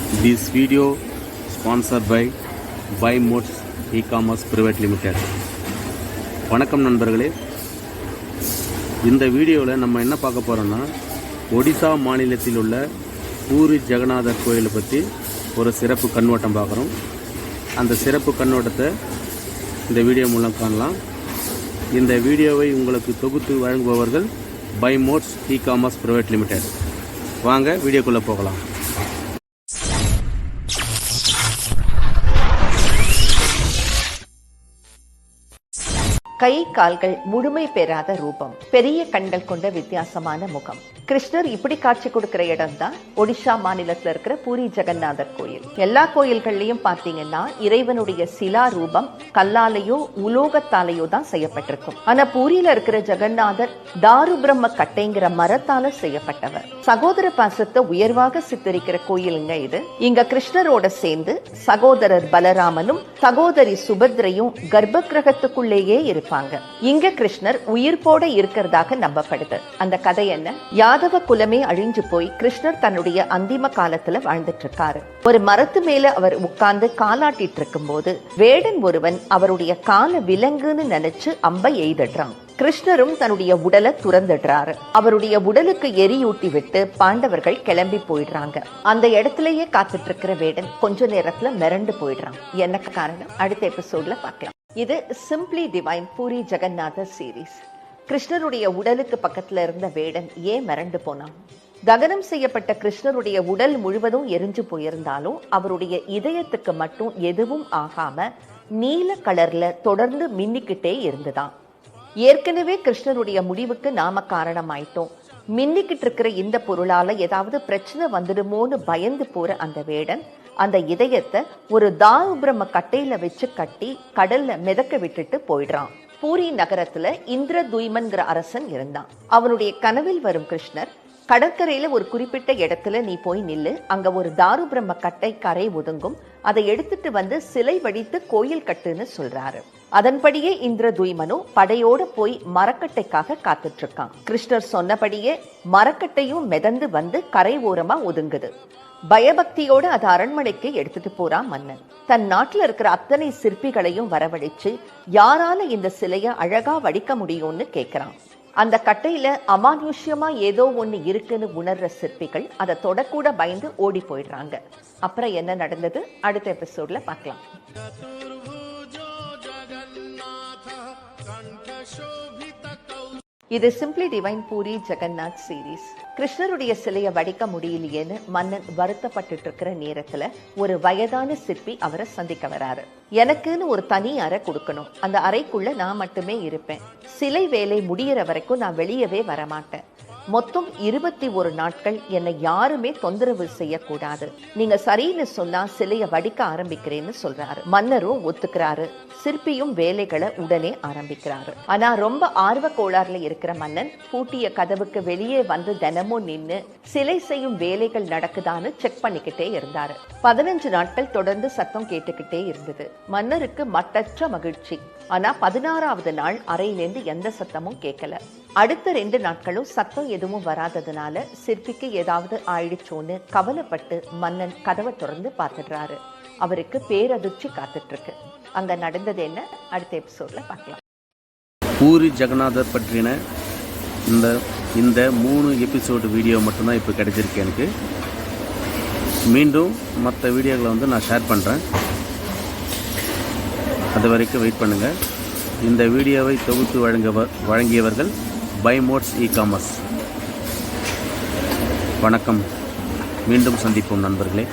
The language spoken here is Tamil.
This video sponsored by Buy Modes E-Commerce Private Limited. வணக்கம் நண்பர்களே, இந்த வீடியோவில் நம்ம என்ன பார்க்க போகிறோம்னா ஒடிசா மாநிலத்தில் உள்ள பூரி ஜெகநாதர் கோயிலை பற்றி ஒரு சிறப்பு கண்ணோட்டம் பார்க்குறோம். அந்த சிறப்பு கண்ணோட்டத்தை இந்த வீடியோ மூலம் காணலாம். இந்த வீடியோவை உங்களுக்கு தொகுத்து வழங்குபவர்கள் by Mods e-commerce private limited. வாங்க வீடியோக்குள்ளே போகலாம். கை கால்கள் முழுமை பெறாத ரூபம், பெரிய கண்கள் கொண்ட வித்தியாசமான முகம். கிருஷ்ணர் இப்படி காட்சி கொடுக்கிற இடம் தான் ஒடிஷா மாநிலத்தில் இருக்கிற பூரி ஜெகநாதர் கோயில். எல்லா கோயில்கள்லயும் பாத்தீங்கன்னா இறைவனுடைய சிலா ரூபம் கல்லாலேயோ உலோகத்தாலேயோ தான் செய்யப்பட்டிருக்கும். ஆனா பூரியில இருக்கிற ஜெகநாதர் தாரு பிரம்ம கட்டைங்கிற மரத்தால செய்யப்பட்டவர். சகோதர பாசத்தை உயர்வாக சித்தரிக்கிற கோயிலுங்க இது. இங்க கிருஷ்ணரோட சேர்ந்து சகோதரர் பலராமனும் சகோதரி சுபத்ரையும் கர்ப்ப கிரகத்துக்குள்ளேயே இருப்பாங்க. இங்க கிருஷ்ணர் உயிர்ப்போட இருக்கிறதாக நம்பப்படுது. அந்த கதை என்ன? யாதவ குலமே அழிஞ்சு போய் கிருஷ்ணர் தன்னுடைய அந்திம காலத்துல வாழ்ந்துட்டு இருக்காரு. ஒரு மரத்து மேல அவர் உட்கார்ந்து காலாட்டிட்டு இருக்கும் போது வேடன் ஒருவன் அவருடைய கால விலங்குன்னு நினைச்சு அம்பை எய்திடுறான். கிருஷ்ணரும் தன்னுடைய உடலை துறந்துடுறாரு. அவருடைய உடலுக்கு எரியூட்டி விட்டு பாண்டவர்கள் கிளம்பி போயிடுறாங்க. அந்த இடத்துலயே காத்துட்டு இருக்கிற வேடன் கொஞ்ச நேரத்துல மிரண்டு போயிடுறான். என்ன காரணம்? அடுத்த எபிசோட்ல பார்க்கலாம். இது சிம்பிளி டிவைன் பூரி ஜெகநாதர் சீரீஸ். கிருஷ்ணருடைய உடலுக்கு பக்கத்துல இருந்த வேடன் ஏன் மிரண்டு போனான்? தகனம் செய்யப்பட்ட கிருஷ்ணருடைய உடல் முழுவதும் எரிஞ்சு போயிருந்தாலும் அவருடைய இதயத்துக்கு மட்டும் எதுவும் ஆகாம நீல கலர்ல தொடர்ந்து மின்னிக்கிட்டே இருந்துதான். ஏற்கனவே கிருஷ்ணருடைய முடிவுக்கு நாம காரணமாயிட்டோம். மின்னிக்கிட்டு இருக்கிற இந்த பொருளால ஏதாவது பிரச்சனை வந்துடுமோன்னு பயந்து போற அந்த வேடன் அந்த இதயத்தை ஒரு தாரு பிரம்ம கட்டையில வச்சு கட்டி கடல்ல மிதக்க விட்டுட்டு போயிடுறான். பூரி நகரத்துல இந்திரதுய்மன்கிற அரசன் இருந்தான். அவனுடைய கனவில் வரும் கிருஷ்ணர் கடற்கரையில ஒரு குறிப்பிட்ட இடத்துல நீ போய் நில்லு, அங்க ஒரு தாரு பிரம்ம கட்டை கரை ஒதுங்கும், அதை எடுத்துட்டு வந்து சிலை வடித்து கோயில் கட்டுன்னு சொல்றாரு. அதன்படியே இந்திரதுய்மனும் படையோட போய் மரக்கட்டைக்காக காத்துட்டு இருக்கான். கிருஷ்ணர் சொன்னபடியே மரக்கட்டையும் மிதந்து வந்து கரை ஓரமா ஒதுங்குது. பயபக்தியோட அது அரண்மனைக்கு எடுத்துட்டு போறான் மன்னன். தன் நாட்டுல இருக்கிற அத்தனை சிற்பிகளையும் வரவழைச்சு யாரால இந்த சிலைய அழகா வடிக்க முடியும்னு கேக்குறான். அந்த கட்டையில அமானுஷ்யமா ஏதோ ஒண்ணு இருக்குன்னு உணர்ற சிற்பிகள் அதை தொடக்கூட பயந்து ஓடி போயிடுறாங்க. அப்புறம் என்ன நடந்தது அடுத்த எபிசோட்ல பார்க்கலாம். இது simply divine Puri Jagannath series. கிருஷ்ணருடைய சிலையை வடிக்க முடியலையேன்னு மன்னன் வருத்தப்பட்டு இருக்கிற நேரத்துல ஒரு வயதான சிற்பி அவரை சந்திக்க வராரு. எனக்குன்னு ஒரு தனி அறை கொடுக்கணும், அந்த அறைக்குள்ள நான் மட்டுமே இருப்பேன், சிலை வேலை முடியற வரைக்கும் நான் வெளியவே வரமாட்டேன், மொத்தம் 21 நாட்கள் என்னை யாருமே தொந்தரவு செய்யக்கூடாது, நீங்க சரின்னு சொன்னா சிலைய வடிக்க ஆரம்பிக்கிறேன்னு சொல்றாரு. மன்னரும் ஒத்துக்கிறாரு. சிற்பியும் வேலைகளை உடனே ஆரம்பிக்கிறாரு. ஆனா ரொம்ப ஆர்வ கோளாறுல இருக்கிற மன்னன் பூட்டிய கதவுக்கு வெளியே வந்து தினமும் நின்னு சிலை செய்யும் வேலைகள் நடக்குதான்னு செக் பண்ணிக்கிட்டே இருந்தாரு. 15 நாட்கள் தொடர்ந்து சத்தம் கேட்டுக்கிட்டே இருந்தது. மன்னருக்கு மட்டற்ற மகிழ்ச்சி. ஆனா 16வது நாள் அறையிலேருந்து எந்த சத்தமும் கேட்கல. அடுத்த 2 நாட்களும் சத்தம் எதுவும் வராததுனால சிற்பிக்கு ஏதாவது ஆயிடுச்சோன்னு கவலைப்பட்டு மன்னன் கதவை திறந்து பார்த்துடுறாரு. அவருக்கு பேரதிர்ச்சி காத்துட்டு இருக்கு. அங்க நடந்தது என்ன அடுத்த எபிசோட்ல பார்க்கலாம். பூரி ஜெகநாதர் பற்றின இந்த 3 எபிசோடு வீடியோ மட்டும்தான் இப்போ கிடைச்சிருக்கு எனக்கு. மீண்டும் மற்ற வீடியோக்களை நான் ஷேர் பண்ணுறேன். அது வரைக்கும் வெயிட் பண்ணுங்கள். இந்த வீடியோவை தொகுத்து வழங்கியவர்கள் பை மோட்ஸ் இ-காமர்ஸ். வணக்கம். மீண்டும் சந்திப்போம் நண்பர்களே.